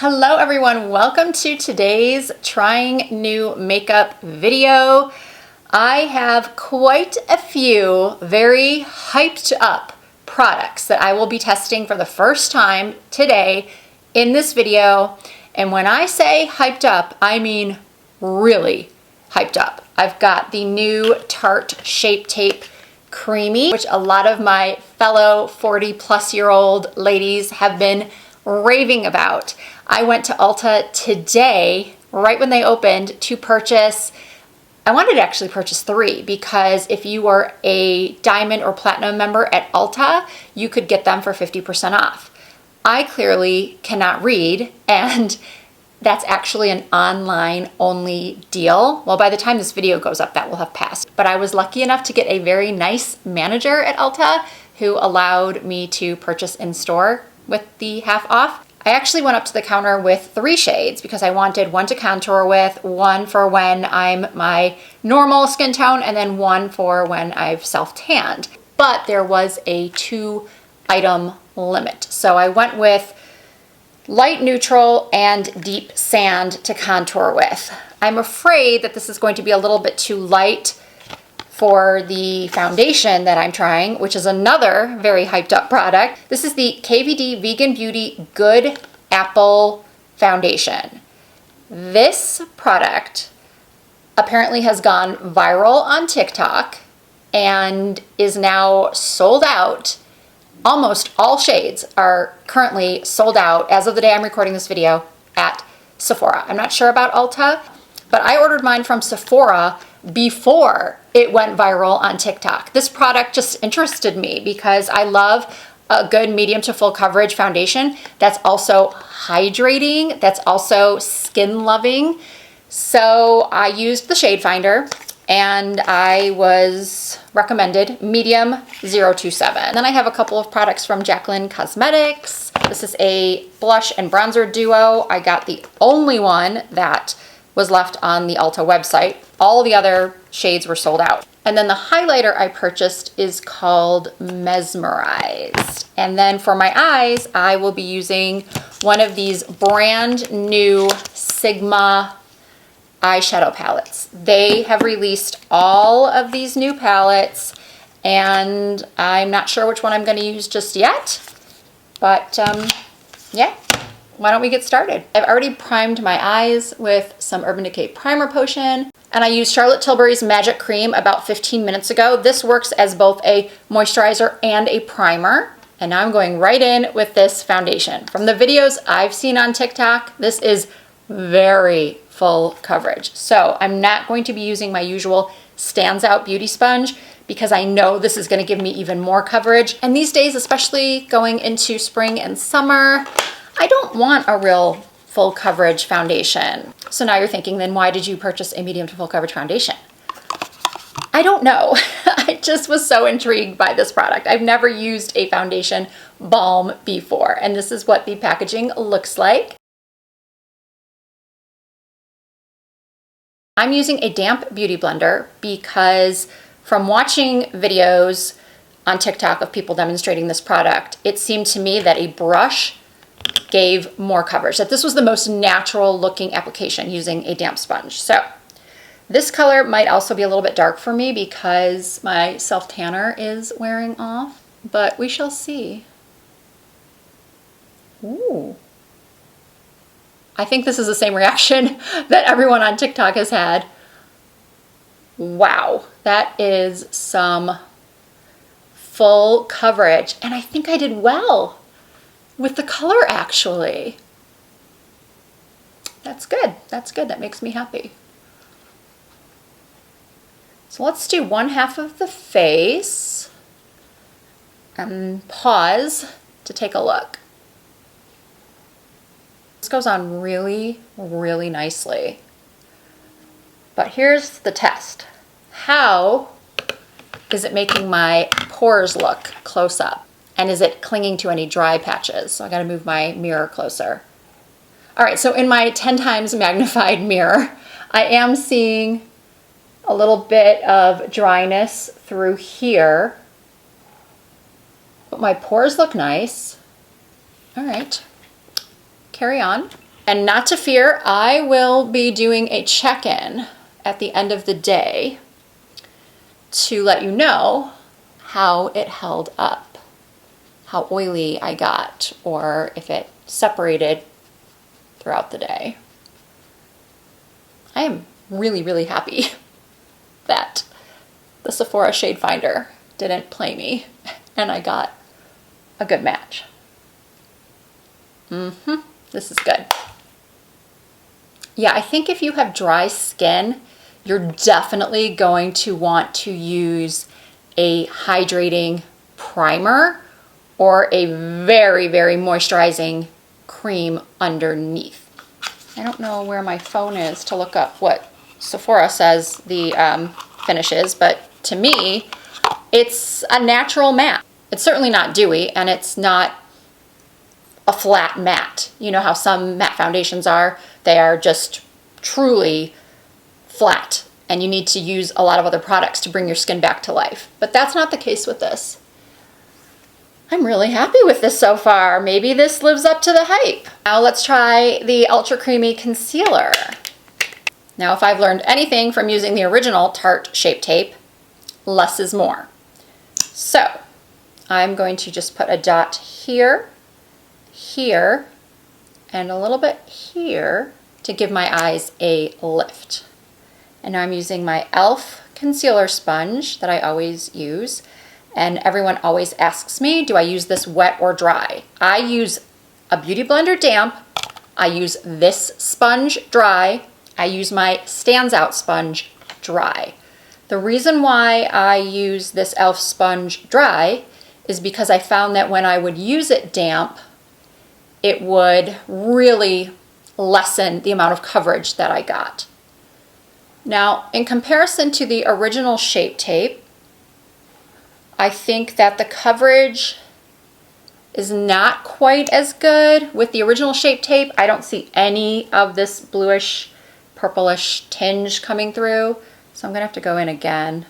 Hello everyone, welcome to today's trying new makeup video. I have quite a few very hyped up products that I will be testing for the first time today in this video. And when I say hyped up, I mean really hyped up. I've got the new Tarte Shape Tape Creamy, which a lot of my fellow 40-plus-year-old ladies have been raving about. I went to Ulta today, right when they opened, to purchase, I wanted to actually purchase 3 because if you were a Diamond or Platinum member at Ulta, you could get them for 50% off. I clearly cannot read, and that's actually an online only deal. Well, by the time this video goes up, that will have passed. But I was lucky enough to get a very nice manager at Ulta who allowed me to purchase in store with the half off. I actually went up to the counter with 3 shades because I wanted one to contour with, one for when I'm my normal skin tone, and then one for when I've self-tanned. But there was a 2-item limit. So I went with light neutral and deep sand to contour with. I'm afraid that this is going to be a little bit too light for the foundation that I'm trying, which is another very hyped up product. This is the KVD Vegan Beauty Good Apple Foundation. This product apparently has gone viral on TikTok and is now sold out. Almost all shades are currently sold out as of the day I'm recording this video at Sephora. I'm not sure about Ulta, but I ordered mine from Sephora before it went viral on TikTok. This product just interested me because I love a good medium to full coverage foundation that's also hydrating, that's also skin loving. So I used the shade finder and I was recommended medium 027. Then I have a couple of products from Jaclyn Cosmetics. This is a blush and bronzer duo. I got the only one that was left on the Ulta website. All the other shades were sold out. And then the highlighter I purchased is called Mesmerized. And then for my eyes, I will be using one of these brand new Sigma eyeshadow palettes. They have released all of these new palettes, and I'm not sure which one I'm going to use just yet. But yeah, why don't we get started? I've already primed my eyes with some Urban Decay Primer Potion, and I used Charlotte Tilbury's Magic Cream about 15 minutes ago. This works as both a moisturizer and a primer. And now I'm going right in with this foundation. From the videos I've seen on TikTok, this is very full coverage. So I'm not going to be using my usual Stands Out Beauty Sponge because I know this is going to give me even more coverage. And these days, especially going into spring and summer, I don't want a real full coverage foundation. So now you're thinking, then why did you purchase a medium to full coverage foundation? I don't know. I just was so intrigued by this product. I've never used a foundation balm before, and this is what the packaging looks like. I'm using a damp beauty blender because from watching videos on TikTok of people demonstrating this product, it seemed to me that a brush gave more coverage, that this was the most natural looking application using a damp sponge. So this color might also be a little bit dark for me because my self-tanner is wearing off, but we shall see. Ooh. I think this is the same reaction that everyone on TikTok has had. Wow, that is some full coverage. And I think I did well with the color, actually. That's good. That's good. That makes me happy. So let's do one half of the face and pause to take a look. This goes on really, really nicely. But here's the test. How is it making my pores look close up? And is it clinging to any dry patches? So I gotta move my mirror closer. All right, so in my 10 times magnified mirror, I am seeing a little bit of dryness through here, but my pores look nice. All right, carry on. And not to fear, I will be doing a check-in at the end of the day to let you know how it held up, how oily I got, or if it separated throughout the day. I am really, really happy that the Sephora Shade Finder didn't play me and I got a good match. This is good. Yeah, I think if you have dry skin, you're definitely going to want to use a hydrating primer or a very, very moisturizing cream underneath. I don't know where my phone is to look up what Sephora says the finish is, but to me, it's a natural matte. It's certainly not dewy, and it's not a flat matte. You know how some matte foundations are? They are just truly flat, and you need to use a lot of other products to bring your skin back to life. But that's not the case with this. I'm really happy with this so far. Maybe this lives up to the hype. Now let's try the Ultra Creamy Concealer. Now, if I've learned anything from using the original Tarte Shape Tape, less is more. So I'm going to just put a dot here, here, and a little bit here to give my eyes a lift. And now I'm using my e.l.f. concealer sponge that I always use. And everyone always asks me, do I use this wet or dry? I use a Beauty Blender damp. I use this sponge dry. I use my Stands Out sponge dry. The reason why I use this e.l.f. sponge dry is because I found that when I would use it damp, it would really lessen the amount of coverage that I got. Now, in comparison to the original Shape Tape, I think that the coverage is not quite as good. With the original Shape Tape, I don't see any of this bluish, purplish tinge coming through, so I'm gonna have to go in again.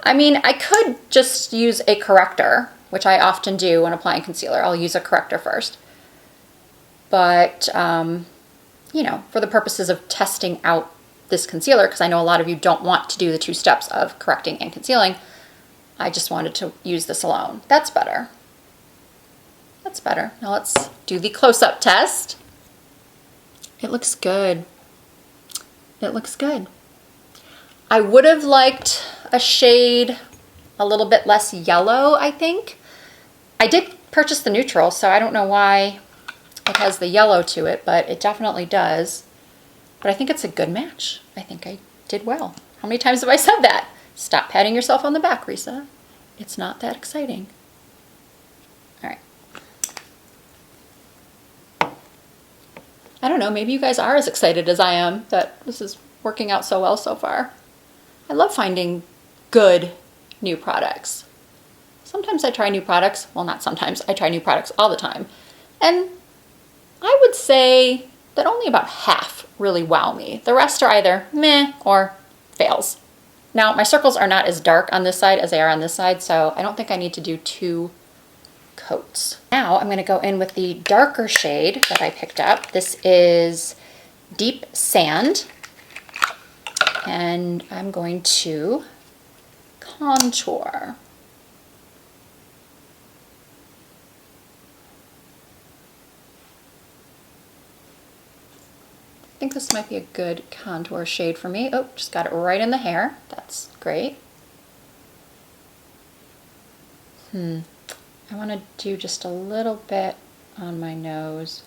I mean, I could just use a corrector, which I often do when applying concealer. I'll use a corrector first. But, you know, for the purposes of testing out this concealer, because I know a lot of you don't want to do the 2 steps of correcting and concealing, I just wanted to use this alone. That's better. That's better. Now let's do the close-up test. It looks good. It looks good. I would have liked a shade a little bit less yellow, I think. I did purchase the neutral, so I don't know why it has the yellow to it, but it definitely does. But I think it's a good match. I think I did well. How many times have I said that? Stop patting yourself on the back, Risa. It's not that exciting. All right. I don't know, maybe you guys are as excited as I am that this is working out so well so far. I love finding good new products. Sometimes I try new products. Well, not sometimes. I try new products all the time. And I would say that only about half really wow me. The rest are either meh or fails. Now, my circles are not as dark on this side as they are on this side, so I don't think I need to do 2 coats. Now I'm going to go in with the darker shade that I picked up. This is Deep Sand, and I'm going to contour. I think this might be a good contour shade for me. Oh, just got it right in the hair. That's great. I want to do just a little bit on my nose.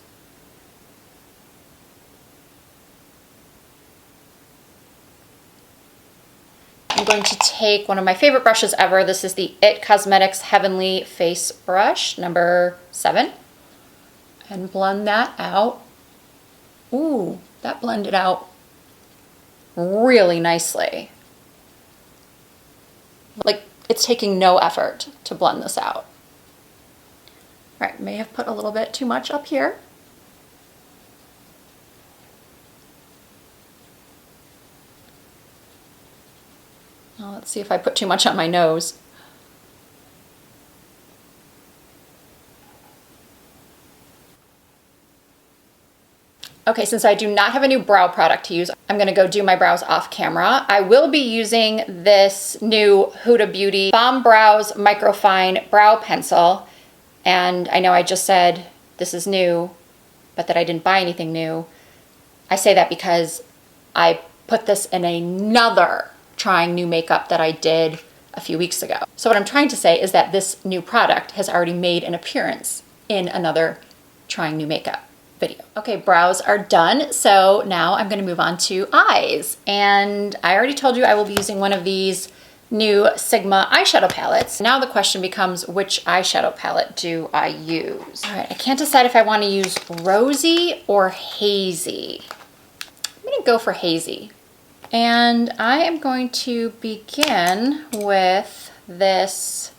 I'm going to take one of my favorite brushes ever. This is the IT Cosmetics Heavenly Face Brush, number 7. And blend that out. Ooh, that blended out really nicely. Like, it's taking no effort to blend this out. All right, may have put a little bit too much up here. Now let's see if I put too much on my nose. Okay, since I do not have a new brow product to use, I'm gonna go do my brows off camera. I will be using this new Huda Beauty Bomb Brows Microfine Brow Pencil. And I know I just said this is new, but that I didn't buy anything new. I say that because I put this in another trying new makeup that I did a few weeks ago. So what I'm trying to say is that this new product has already made an appearance in another trying new makeup video. Okay, brows are done. So now I'm gonna move on to eyes. And I already told you I will be using one of these new Sigma eyeshadow palettes. Now the question becomes, which eyeshadow palette do I use? All right, I can't decide if I wanna use rosy or hazy. I'm gonna go for hazy. And I am going to begin with this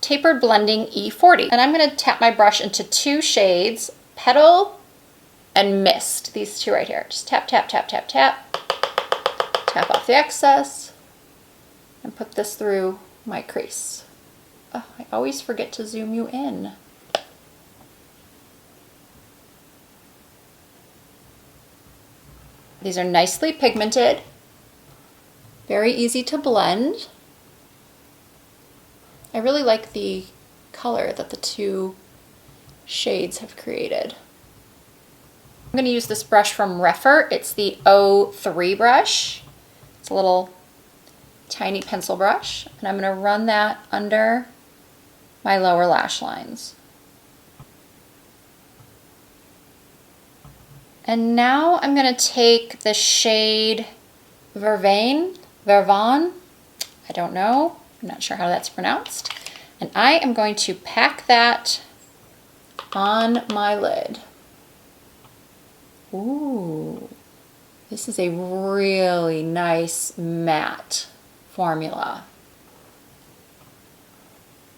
Tapered Blending E40. And I'm gonna tap my brush into two shades, Petal and Mist, these two right here. Just tap, tap, tap, tap, tap. Tap off the excess and put this through my crease. Oh, I always forget to zoom you in. These are nicely pigmented, very easy to blend. I really like the color that the two shades have created. I'm going to use this brush from Refer. It's the O3 brush. It's a little tiny pencil brush, and I'm going to run that under my lower lash lines. And now I'm going to take the shade Vervain, I don't know, I'm not sure how that's pronounced, and I am going to pack that on my lid. Ooh, this is a really nice matte formula.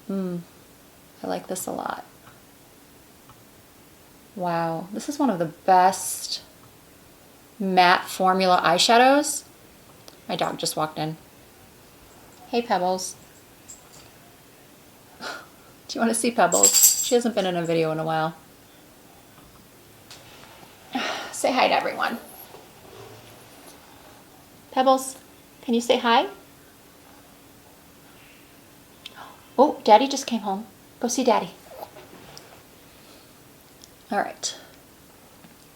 I like this a lot. Wow, this is one of the best matte formula eyeshadows. My dog just walked in. Hey, Pebbles. Do you want to see Pebbles? She hasn't been in a video in a while. Say hi to everyone. Pebbles, can you say hi? Oh, Daddy just came home. Go see Daddy. All right.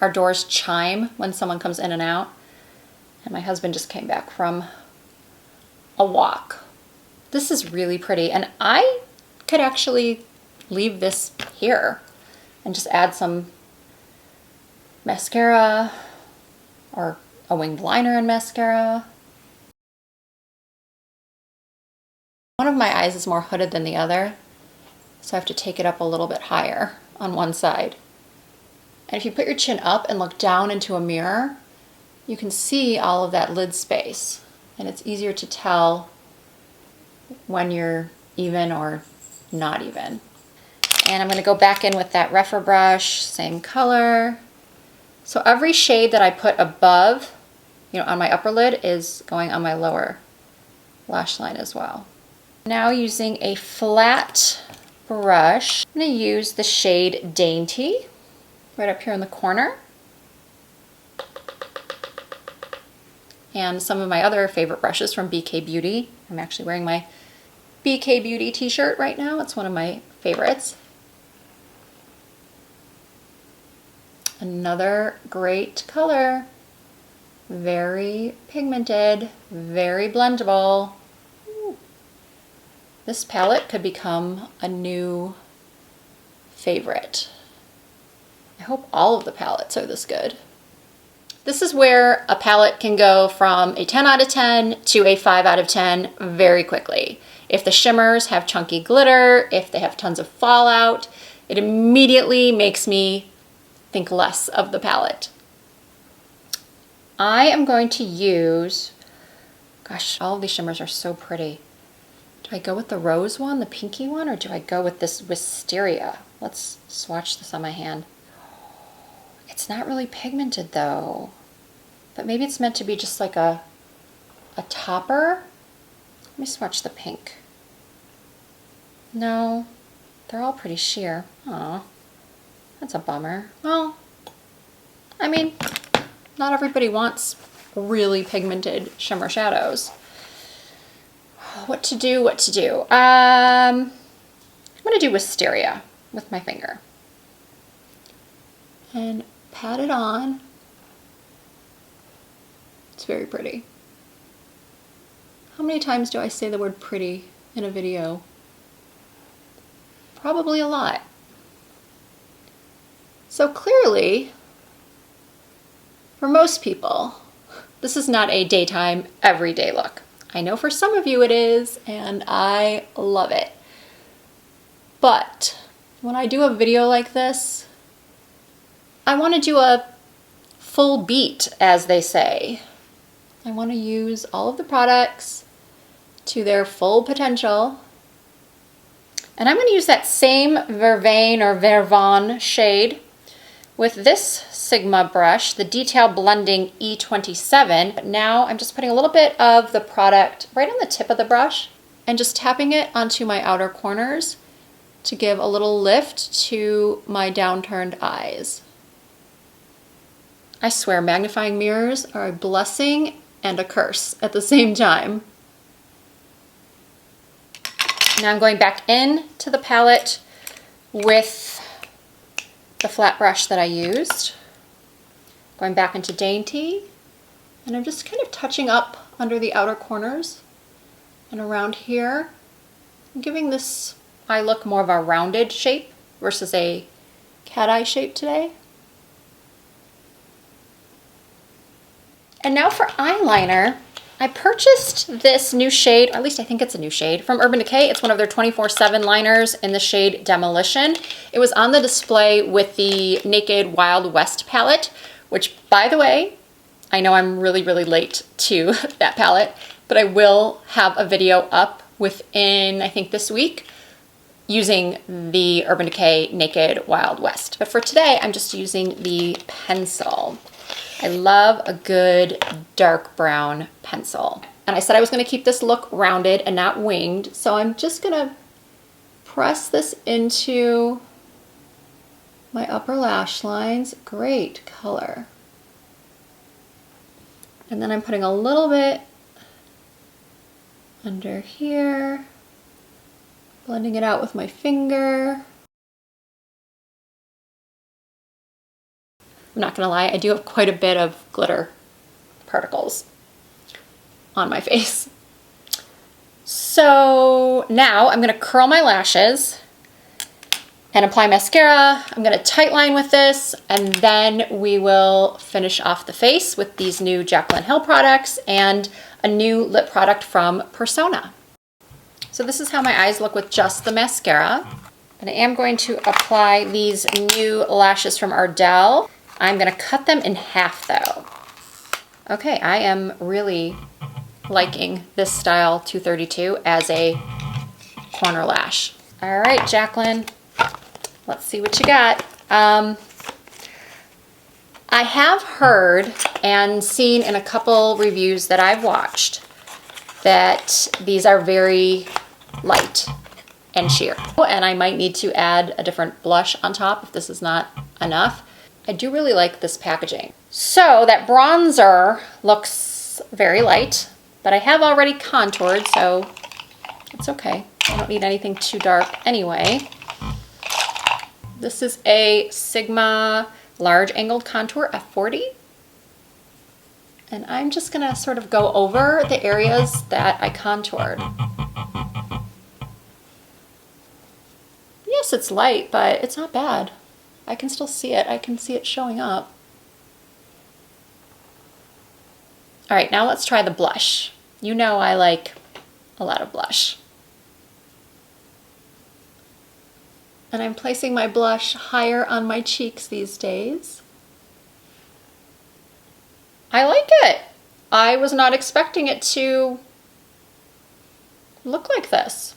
Our doors chime when someone comes in and out. And my husband just came back from a walk. This is really pretty. And I could actually leave this here and just add some mascara or a winged liner and mascara. One of my eyes is more hooded than the other, so I have to take it up a little bit higher on one side. And if you put your chin up and look down into a mirror, you can see all of that lid space, and it's easier to tell when you're even or not even. And I'm going to go back in with that Refer brush, same color. So every shade that I put above, on my upper lid is going on my lower lash line as well. Now using a flat brush, I'm going to use the shade Dainty right up here in the corner. And some of my other favorite brushes from BK Beauty. I'm actually wearing my BK Beauty t-shirt right now. It's one of my favorites. Another great color. Very pigmented, very blendable. Ooh. This palette could become a new favorite. I hope all of the palettes are this good. This is where a palette can go from a 10 out of 10 to a 5 out of 10 very quickly. If the shimmers have chunky glitter, if they have tons of fallout, it immediately makes me think less of the palette. I am going to use, gosh, all of these shimmers are so pretty. Do I go with the rose one, the pinky one, or do I go with this Wisteria? Let's swatch this on my hand. It's not really pigmented though, but maybe it's meant to be just like a topper. Let me swatch the pink. No, they're all pretty sheer. Aw, that's a bummer. Well, I mean, not everybody wants really pigmented shimmer shadows. What to do, what to do? I'm gonna do Wisteria with my finger. And pat it on. It's very pretty. How many times do I say the word pretty in a video? Probably a lot. So clearly, for most people, this is not a daytime, everyday look. I know for some of you it is, and I love it. But when I do a video like this, I want to do a full beat, as they say. I want to use all of the products to their full potential. And I'm going to use that same Vervain or Vervan shade with this Sigma brush, the Detail Blending E27. But now I'm just putting a little bit of the product right on the tip of the brush and just tapping it onto my outer corners to give a little lift to my downturned eyes. I swear, magnifying mirrors are a blessing and a curse at the same time. Now I'm going back in to the palette with the flat brush that I used. Going back into Dainty, and I'm just kind of touching up under the outer corners and around here, giving this eye look more of a rounded shape versus a cat eye shape today. And now for eyeliner, I purchased this new shade, or at least I think it's a new shade, from Urban Decay. It's one of their 24/7 liners in the shade Demolition. It was on the display with the Naked Wild West palette, which, by the way, I know I'm really, really late to that palette, but I will have a video up within, I think, this week using the Urban Decay Naked Wild West. But for today, I'm just using the pencil. I love a good dark brown pencil. And I said I was gonna keep this look rounded and not winged, so I'm just gonna press this into my upper lash lines. Great color. And then I'm putting a little bit under here, blending it out with my finger. I'm not gonna lie, I do have quite a bit of glitter particles on my face. So now I'm gonna curl my lashes and apply mascara. I'm gonna tightline with this, and then we will finish off the face with these new Jaclyn Hill products and a new lip product from Persona. So this is how my eyes look with just the mascara. And I am going to apply these new lashes from Ardell. I'm gonna cut them in half though. Okay, I am really liking this style 232 as a corner lash. All right, Jaclyn, let's see what you got. I have heard and seen in a couple reviews that I've watched that these are very light and sheer. And I might need to add a different blush on top if this is not enough. I do really like this packaging. So that bronzer looks very light, but I have already contoured, so it's okay. I don't need anything too dark anyway. This is a Sigma Large Angled Contour F40. And I'm just gonna sort of go over the areas that I contoured. Yes, it's light, but it's not bad. I can still see it. I can see it showing up. All right, now let's try the blush. You know I like a lot of blush. And I'm placing my blush higher on my cheeks these days. I like it. I was not expecting it to look like this.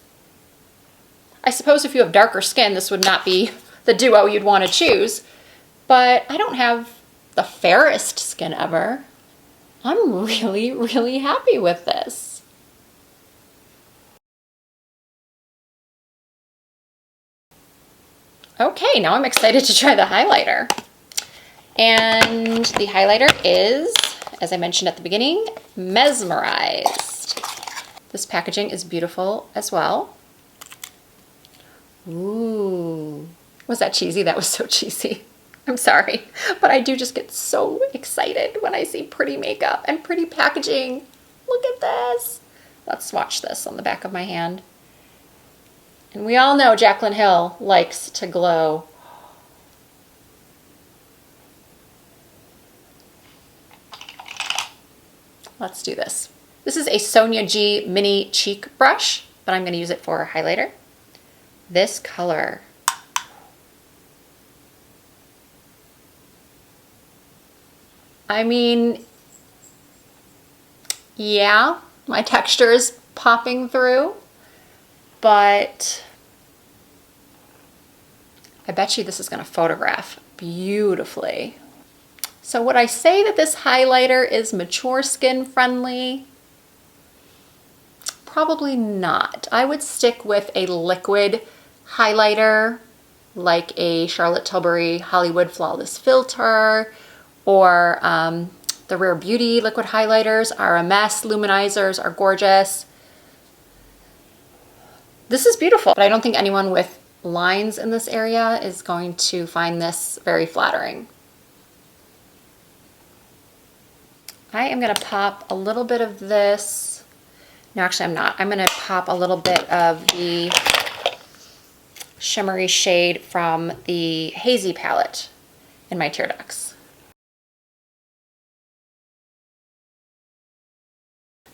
I suppose if you have darker skin, this would not be the duo you'd want to choose, but I don't have the fairest skin ever. I'm really, really happy with this. Okay, now I'm excited to try the highlighter. And the highlighter is, as I mentioned at the beginning, Mesmerized. This packaging is beautiful as well. Ooh. Was that cheesy? That was so cheesy. I'm sorry, but I do just get so excited when I see pretty makeup and pretty packaging. Look at this. Let's swatch this on the back of my hand. And we all know Jaclyn Hill likes to glow. Let's do this. This is a Sonia G mini cheek brush, but I'm going to use it for a highlighter. This color. I mean, yeah, my texture is popping through, but I bet you this is going to photograph beautifully. So would I say that this highlighter is mature skin friendly? Probably not. I would stick with a liquid highlighter like a Charlotte Tilbury Hollywood Flawless Filter, or the Rare Beauty liquid highlighters are a mess. Luminizers are gorgeous. This is beautiful, but I don't think anyone with lines in this area is going to find this very flattering. I am going to pop a little bit of this. No, actually I'm not. I'm going to pop a little bit of the shimmery shade from the Hazy palette in my tear ducts.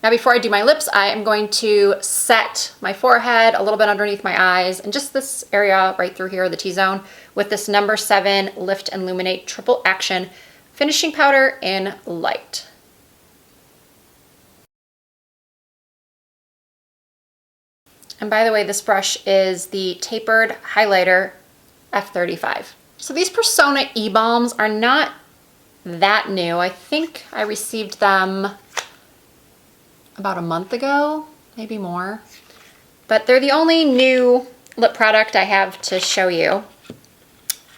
Now before I do my lips, I am going to set my forehead a little bit underneath my eyes and just this area right through here, the T-zone, with this number 7 Lift and Illuminate Triple Action Finishing Powder in Light. And by the way, this brush is the Tapered Highlighter F35. So these Persona E-Balms are not that new. I think I received them about a month ago, maybe more. But they're the only new lip product I have to show you.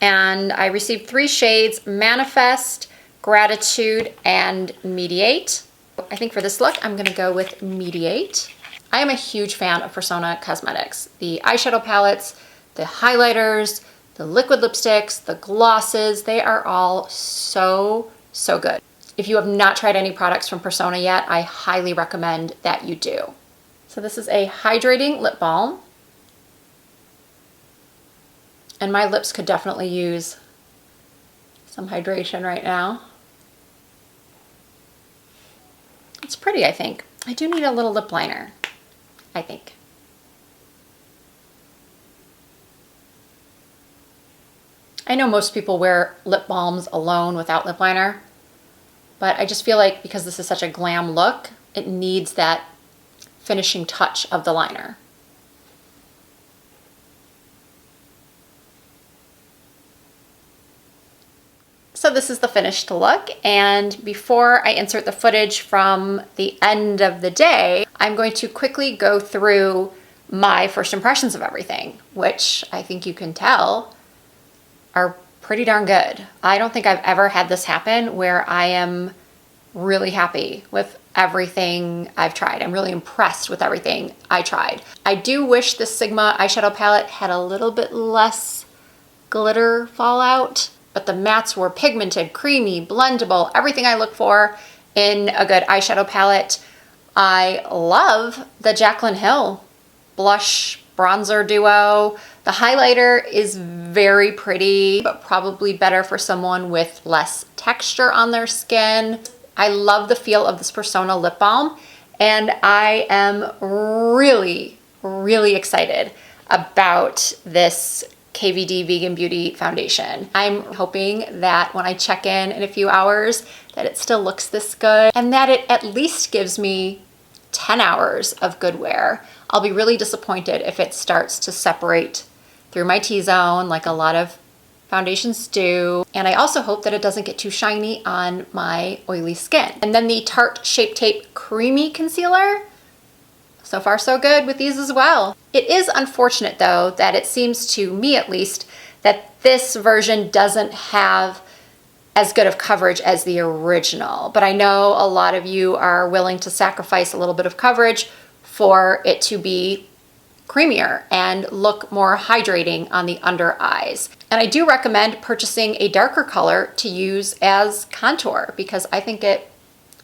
And I received 3 shades, Manifest, Gratitude, and Mediate. I think for this look, I'm gonna go with Mediate. I am a huge fan of Persona Cosmetics. The eyeshadow palettes, the highlighters, the liquid lipsticks, the glosses, they are all so, so good. If you have not tried any products from Persona yet, I highly recommend that you do. So this is a hydrating lip balm. And my lips could definitely use some hydration right now. It's pretty, I think. I do need a little lip liner, I think. I know most people wear lip balms alone without lip liner, but I just feel like because this is such a glam look, it needs that finishing touch of the liner. So this is the finished look, and before I insert the footage from the end of the day, I'm going to quickly go through my first impressions of everything, which I think you can tell are pretty darn good. I don't think I've ever had this happen where I am really happy with everything I've tried. I'm really impressed with everything I tried. I do wish this Sigma eyeshadow palette had a little bit less glitter fallout, but the mattes were pigmented, creamy, blendable, everything I look for in a good eyeshadow palette. I love the Jaclyn Hill blush bronzer duo. The highlighter is very pretty, but probably better for someone with less texture on their skin. I love the feel of this Persona lip balm, and I am really, really excited about this KVD Vegan Beauty foundation. I'm hoping that when I check in a few hours that it still looks this good and that it at least gives me 10 hours of good wear. I'll be really disappointed if it starts to separate through my T-zone like a lot of foundations do. And I also hope that it doesn't get too shiny on my oily skin. And then the Tarte Shape Tape Creamy Concealer. So far so good with these as well. It is unfortunate though that it seems to me at least that this version doesn't have as good of coverage as the original, but I know a lot of you are willing to sacrifice a little bit of coverage for it to be creamier and look more hydrating on the under eyes. And I do recommend purchasing a darker color to use as contour because I think it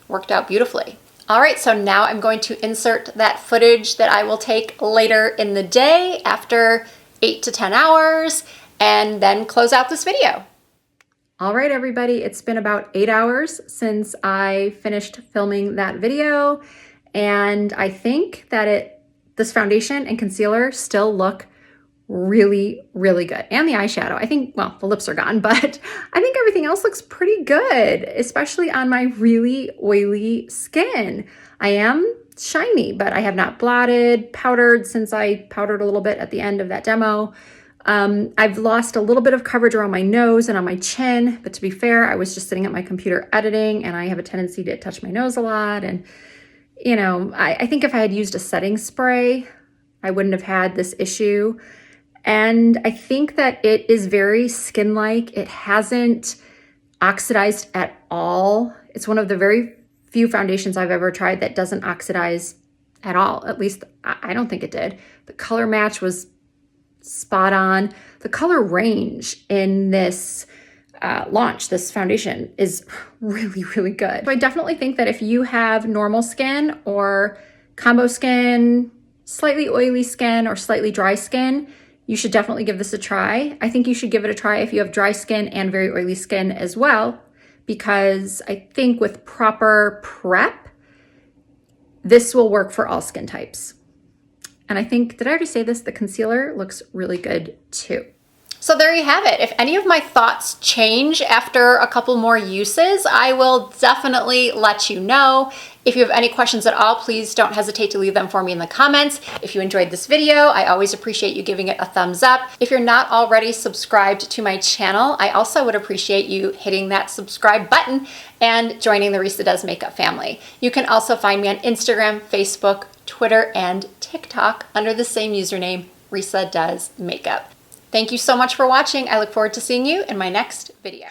worked out beautifully. All right, so now I'm going to insert that footage that I will take later in the day after 8 to 10 hours and then close out this video. All right, everybody, it's been about 8 hours since I finished filming that video, and I think that this foundation and concealer still look really, really good. And the eyeshadow, I think, well, the lips are gone, but I think everything else looks pretty good, especially on my really oily skin. I am shiny, but I have not blotted, powdered since I powdered a little bit at the end of that demo. I've lost a little bit of coverage around my nose and on my chin, but to be fair, I was just sitting at my computer editing and I have a tendency to touch my nose a lot. And, you know, I think if I had used a setting spray, I wouldn't have had this issue. And I think that it is very skin-like. It hasn't oxidized at all. It's one of the very few foundations I've ever tried that doesn't oxidize at all. At least I don't think it did. The color match was spot on. The color range in this this foundation is really, really good. So I definitely think that if you have normal skin or combo skin, slightly oily skin or slightly dry skin, you should definitely give this a try. I think you should give it a try if you have dry skin and very oily skin as well, because I think with proper prep, this will work for all skin types. And I think, did I already say this? The concealer looks really good too. So there you have it. If any of my thoughts change after a couple more uses, I will definitely let you know. If you have any questions at all, please don't hesitate to leave them for me in the comments. If you enjoyed this video, I always appreciate you giving it a thumbs up. If you're not already subscribed to my channel, I also would appreciate you hitting that subscribe button and joining the Risa Does Makeup family. You can also find me on Instagram, Facebook, Twitter, and TikTok under the same username, Risa Does Makeup. Thank you so much for watching. I look forward to seeing you in my next video.